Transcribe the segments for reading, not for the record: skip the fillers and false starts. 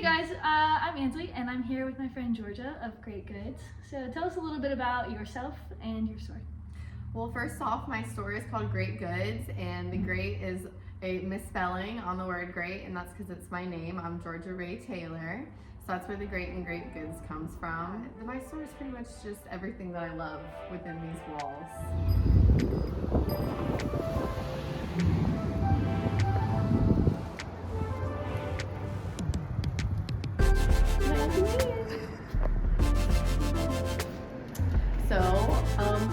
guys, I'm Ansley and I'm here with my friend Georgia of Great Goods. So tell us a little bit about yourself and your store. Well, first off, my store is called Great Goods, and the Great is a misspelling on the word great, and that's because it's my name. I'm Georgia Ray Taylor, so that's where the Great and Great Goods comes from. My store is pretty much just everything that I love within these walls.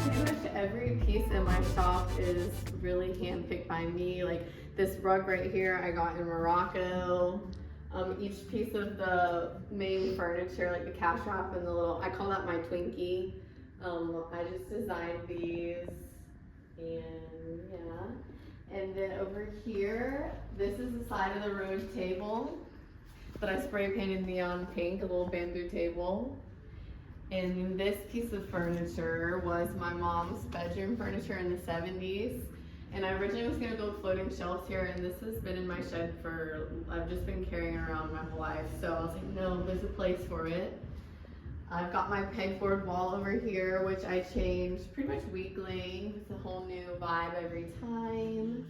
Pretty much every piece in my shop is really handpicked by me. Like this rug right here, I got in Morocco. Each piece of the main furniture, like the cash wrap and the little, I call that my Twinkie. I just designed these, and yeah. And then over here, this is the side of the road table that I spray painted neon pink, a little bamboo table. And this piece of furniture was my mom's bedroom furniture in the 70s. And I originally was gonna build floating shelves here, and this has been in my shed for, I've just been carrying it around my whole life. So I was like, no, there's a place for it. I've got my pegboard wall over here, which I change pretty much weekly. It's a whole new vibe every time.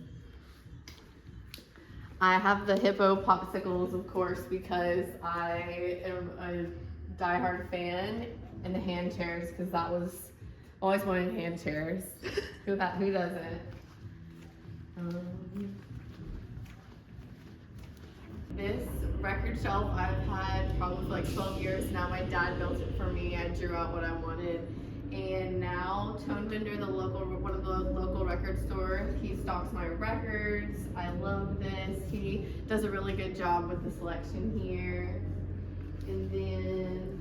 I have the hippo popsicles, of course, because I am a diehard fan. And the hand chairs, because that was always wanted hand chairs. Who doesn't? This record shelf I've had probably for like 12 years now. My dad built it for me. I drew out what I wanted, and now Tone Vendor, one of the local record stores, he stocks my records. I love this. He does a really good job with the selection here. And then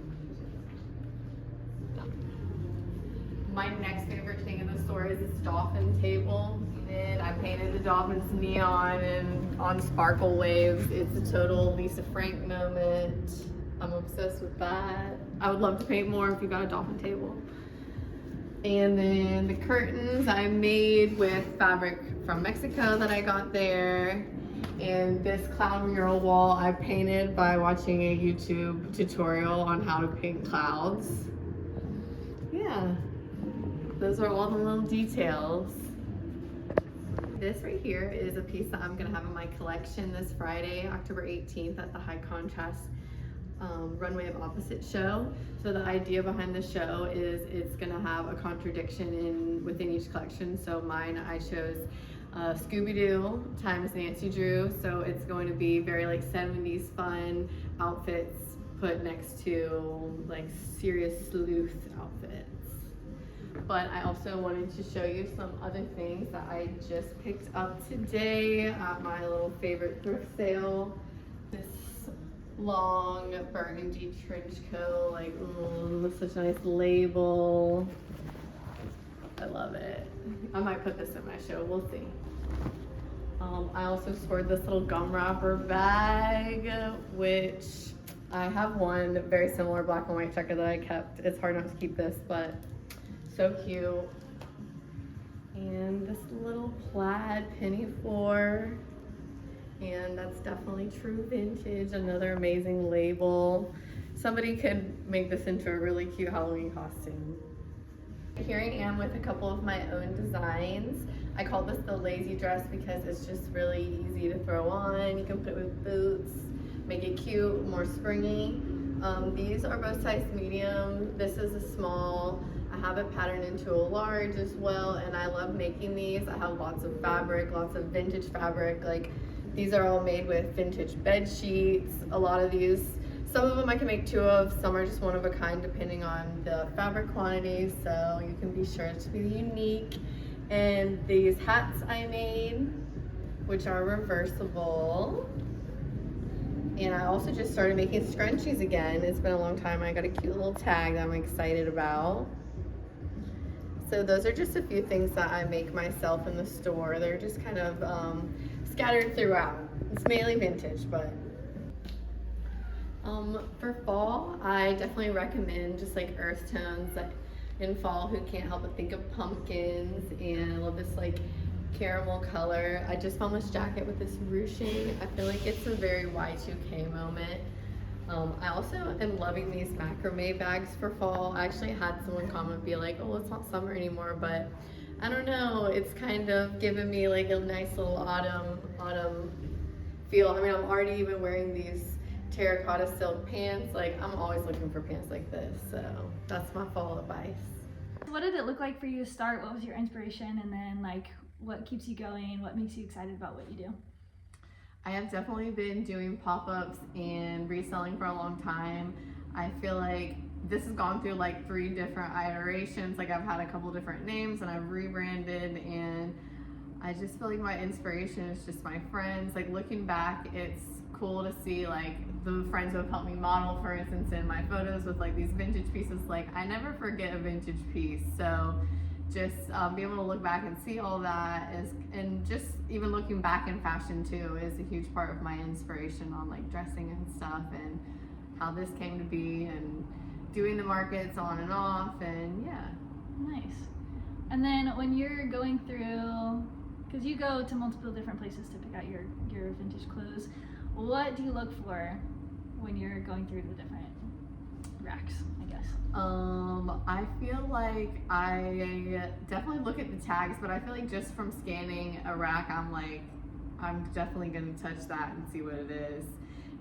my next favorite thing in the store is this dolphin table. And I painted the dolphins neon and on sparkle waves. It's a total Lisa Frank moment. I'm obsessed with that. I would love to paint more if you got a dolphin table. And then the curtains I made with fabric from Mexico that I got there. And this cloud mural wall I painted by watching a YouTube tutorial on how to paint clouds. Yeah. Those are all the little details. This right here is a piece that I'm gonna have in my collection this Friday, October 18th at the High Contrast Runway of Opposites show. So the idea behind the show is it's gonna have a contradiction within each collection. So mine, I chose Scooby-Doo times Nancy Drew. So it's going to be very like 70s fun outfits put next to like serious sleuth outfits. But I also wanted to show you some other things that I just picked up today at my little favorite thrift sale. This long burgundy trench coat, like, ooh, such a nice label. I love it. I might put this in my show, we'll see. I also stored this little gum wrapper bag, which I have one very similar black and white checker that I kept. It's hard not to keep this, but so cute. And this little plaid pinafore, and that's definitely true vintage. Another amazing label. Somebody could make this into a really cute Halloween costume. Here I am with a couple of my own designs. I call this the lazy dress because it's just really easy to throw on. You can put it with boots, make it cute, more springy. These are both size medium. This is a small. I have it patterned into a large as well, and I love making these. I have lots of fabric, lots of vintage fabric. Like, these are all made with vintage bed sheets. A lot of these, some of them I can make two of, some are just one of a kind depending on the fabric quantity, so you can be sure to be unique. And these hats I made, which are reversible. And I also just started making scrunchies again. It's been a long time. I got a cute little tag that I'm excited about. So those are just a few things that I make myself in the store. They're just kind of scattered throughout. It's mainly vintage, but for fall, I definitely recommend just like earth tones. Like in fall, who can't help but think of pumpkins, and I love this like caramel color. I just found this jacket with this ruching. I feel like it's a very Y2K moment. I also am loving these macrame bags for fall. I actually had someone comment be like, oh, it's not summer anymore, but I don't know, it's kind of giving me like a nice little autumn feel. I mean, I'm already even wearing these terracotta silk pants. Like, I'm always looking for pants like this, so that's my fall advice. What did it look like for you to start? What was your inspiration? And then like, what keeps you going? What makes you excited about what you do? I have definitely been doing pop-ups and reselling for a long time. I feel like this has gone through like 3 different iterations. Like, I've had a couple different names and I've rebranded, and I just feel like my inspiration is just my friends. Like, looking back, it's cool to see like the friends who have helped me model, for instance, in my photos with like these vintage pieces. Like, I never forget a vintage piece. So just be able to look back and see all that is, and just even looking back in fashion too, is a huge part of my inspiration on like dressing and stuff, and how this came to be, and doing the markets on and off, and yeah. Nice. And then when you're going through, because you go to multiple different places to pick out your vintage clothes, what do you look for when you're going through the different racks, I guess? I feel like I definitely look at the tags, but I feel like just from scanning a rack, I'm definitely gonna touch that and see what it is.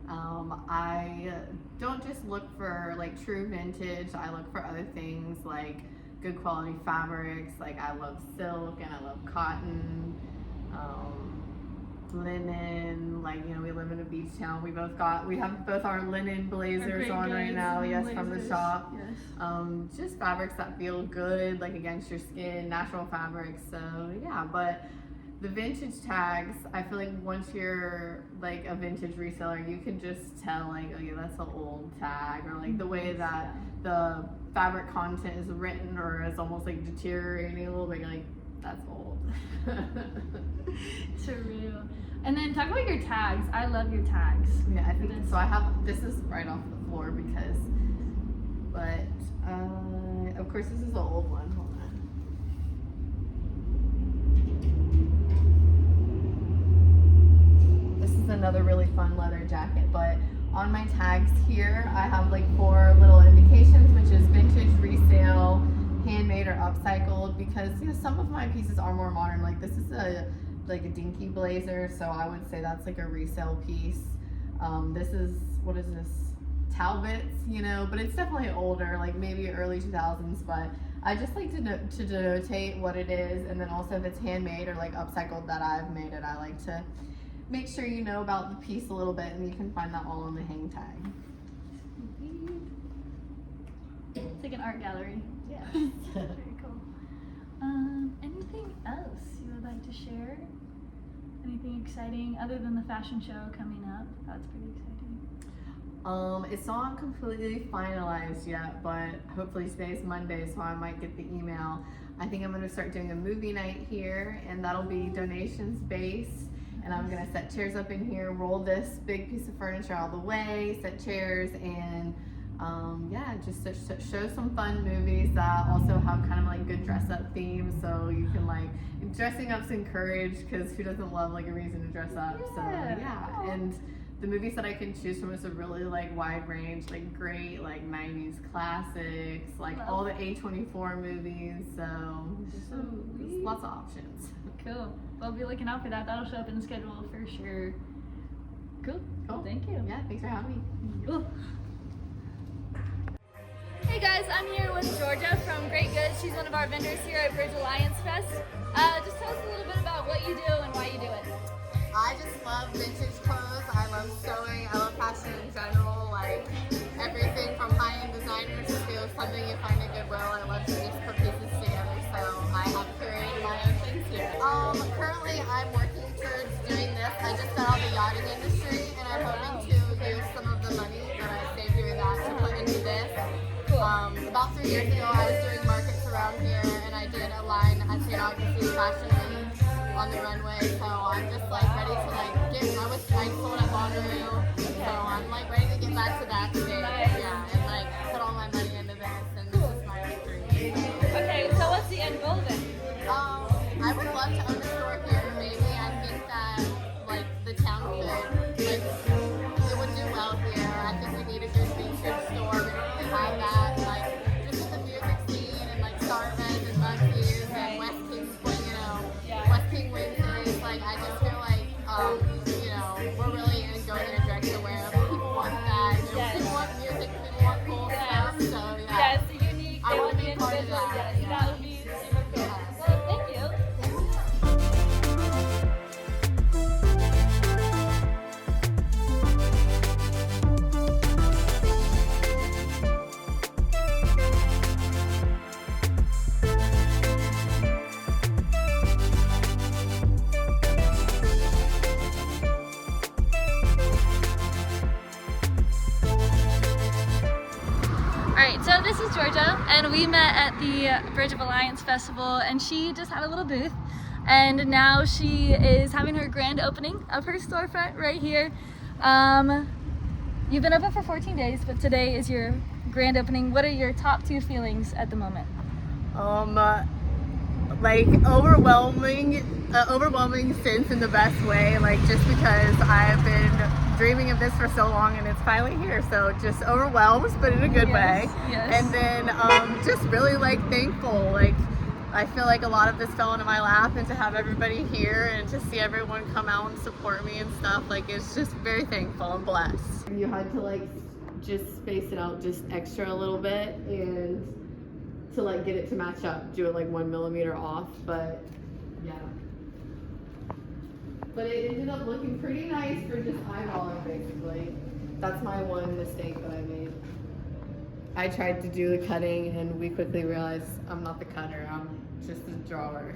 I don't just look for like true vintage. I look for other things like good quality fabrics. Like, I love silk and I love cotton, linen. Like, you know, we live in a beach town. We have both our linen blazers on right now. Yes, blazers from the shop. Yes. Just fabrics that feel good, like against your skin, natural fabrics. So yeah, but the vintage tags, I feel like once you're like a vintage reseller, you can just tell like, oh yeah, that's an old tag, or like the way that the fabric content is written, or is almost like deteriorating a little bit, like that's old. True. And then talk about your tags. I love your tags. Yeah, I think so. I have, this is right off the floor because, but of course this is an old one. Hold on. This is another really fun leather jacket, but on my tags here, I have like 4 little indications, which is vintage, resale, handmade, or upcycled, because you know, some of my pieces are more modern. Like, this is like a dinky blazer, so I would say that's like a resale piece. This is, what is this? Talbots, you know, but it's definitely older, like maybe early 2000s, but I just like to denotate what it is, and then also if it's handmade or like upcycled that I've made it, I like to make sure you know about the piece a little bit, and you can find that all on the hang tag. It's like an art gallery. Yeah. Very cool. Anything else you would like to share? Anything exciting other than the fashion show coming up? That's pretty exciting. It's not completely finalized yet, but hopefully today's Monday, so I might get the email. I think I'm gonna start doing a movie night here, and that'll be donations based. And I'm gonna set chairs up in here, roll this big piece of furniture out of the way, set chairs, and yeah, just to show some fun movies that also have kind of like good dress up themes, so you can like, dressing up's encouraged, because who doesn't love like a reason to dress up? Yeah. So yeah, and the movies that I can choose from is a really like wide range, like great like 90s classics, like all the A24 movies, so just lots of options. Cool. Well, be looking out for that. That'll show up in the schedule for sure. Cool. Cool. Thank you. Yeah, thanks for having me. Cool. Hey guys, I'm here with Georgia from Great Goods. She's one of our vendors here at Bridge Alliance Fest. Just tell us a little bit about what you do and why you do it. I just love vintage clothes. I love sewing. I love fashion in general. Like everything from high-end designers to something you find at Goodwill. I love to just put pieces together. So I have curated my own things here. Currently I'm working towards doing this. I just got out of the yachting industry, and I'm hoping to use some of the money that I saved doing that to put into this. Cool. About 3 years ago, I was doing markets around here, and I did a line at St. Augustine's Fashion Week on the runway. So I'm just like ready to like I sold at Bonnaroo, so I'm like ready to get back to that today. Nice. Yeah, and like put all my money into this, and this is my victory. Okay, so what's the end goal then? I would love to own a store here. Maybe I think that like the town could, like, it would do well here. I think we need a Alright, so this is Georgia, and we met at the Bridge of Alliance Festival, and she just had a little booth, and now she is having her grand opening of her storefront right here. You've been open for 14 days, but today is your grand opening. What are your top 2 feelings at the moment? Like overwhelming sense in the best way, like just because I've been dreaming of this for so long and it's finally here, so just overwhelmed, but in a good way. Yes. And then just really like thankful, like I feel like a lot of this fell into my lap, and to have everybody here and to see everyone come out and support me and stuff, like it's just very thankful and blessed. You had to like just space it out just extra a little bit, and to like get it to match up, do it like 1 millimeter off, but yeah. But it ended up looking pretty nice for just eyeballing, basically. That's my one mistake that I made. I tried to do the cutting and we quickly realized I'm not the cutter, I'm just a drawer.